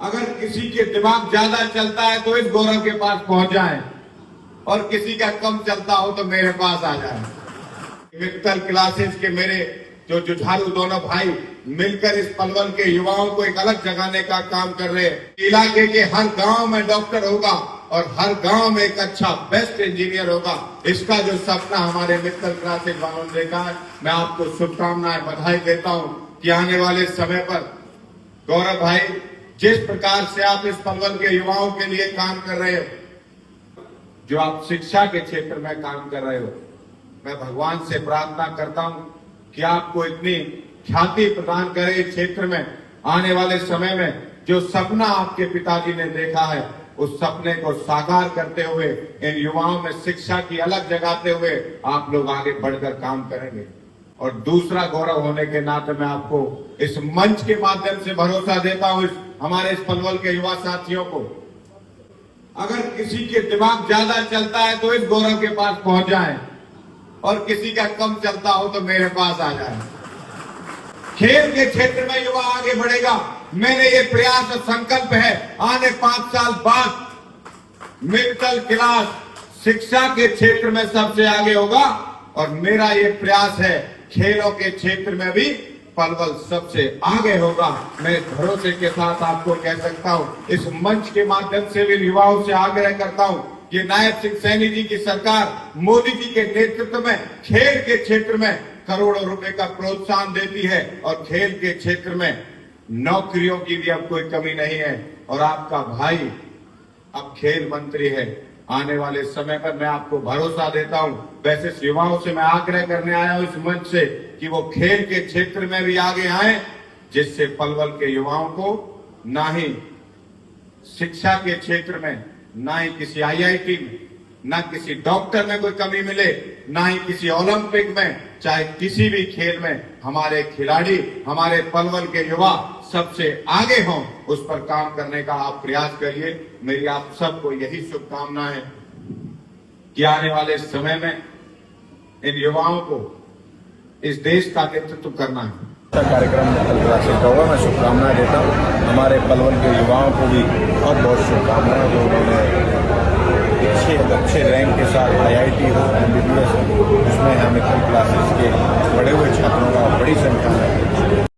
अगर किसी के दिमाग ज्यादा चलता है तो इस गौरव के पास पहुंच जाए और किसी का कम चलता हो तो मेरे पास आ जाए। मित्तल क्लासेस के मेरे जो जुझारू दोनों भाई मिलकर इस पलवल के युवाओं को एक अलग जगाने का काम कर रहे हैं। इलाके के हर गांव में डॉक्टर होगा और हर गांव में एक अच्छा बेस्ट इंजीनियर होगा। इसका जो सपना हमारे मित्तल क्लासेस वालों ने देखा है, मैं आपको शुभकामनाएं बधाई देता हूं कि आने वाले समय पर गौरव भाई जिस प्रकार से आप इस पलवल के युवाओं के लिए काम कर रहे हो, जो आप शिक्षा के क्षेत्र में काम कर रहे हो, मैं भगवान से प्रार्थना करता हूं कि आपको इतनी ख्याति प्रदान करे इस क्षेत्र में। आने वाले समय में जो सपना आपके पिताजी ने देखा है, उस सपने को साकार करते हुए इन युवाओं में शिक्षा की अलग जगाते हुए आप लोग आगे बढ़कर काम करेंगे। और दूसरा गौरव होने के नाते मैं आपको इस मंच के माध्यम से भरोसा देता हूं हमारे इस पलवल के युवा साथियों को, अगर किसी के दिमाग ज्यादा चलता है तो इस गौरव के पास पहुंच जाए और किसी का कम चलता हो तो मेरे पास आ जाए। खेल के क्षेत्र में युवा आगे बढ़ेगा। मैंने ये प्रयास और संकल्प है, आने 5 साल बाद मित्तल क्लास शिक्षा के क्षेत्र में सबसे आगे होगा और मेरा ये प्रयास है खेलों के क्षेत्र में भी पलवल सबसे आगे होगा। मैं भरोसे के साथ आपको कह सकता हूं, इस मंच के माध्यम से भी युवाओं से आग्रह करता हूं, ये नायब सिंह सैनी जी की सरकार मोदी जी के नेतृत्व में खेल के क्षेत्र में करोड़ों रुपए का प्रोत्साहन देती है और खेल के क्षेत्र में नौकरियों की भी अब कोई कमी नहीं है। और आपका भाई अब खेल मंत्री है। आने वाले समय पर मैं आपको भरोसा देता हूं, वैसे युवाओं से मैं आग्रह करने आया हूं इस मंच से कि वो खेल के क्षेत्र में भी आगे आए, जिससे पलवल के युवाओं को ना ही शिक्षा के क्षेत्र में, ना ही किसी आईआईटी में, ना किसी डॉक्टर में कोई कमी मिले, ना ही किसी ओलंपिक में, चाहे किसी भी खेल में हमारे खिलाड़ी, हमारे पलवल के युवा सबसे आगे हों, उस पर काम करने का आप प्रयास करिए। मेरी आप सबको यही शुभकामना है कि आने वाले समय में इन युवाओं को इस देश का नेतृत्व करना है। कार्यक्रम मित्तल क्लासेस का होगा। मैं शुभकामनाएं देता हूँ हमारे पलवल के युवाओं को भी बहुत बहुत शुभकामनाएं, जो उन्होंने अच्छे रैंक के साथ आईआईटी हो, एमबीबीएस हो, उसमें हम मित्तल क्लासेस के पढ़े हुए छात्रों का बड़ी संख्या में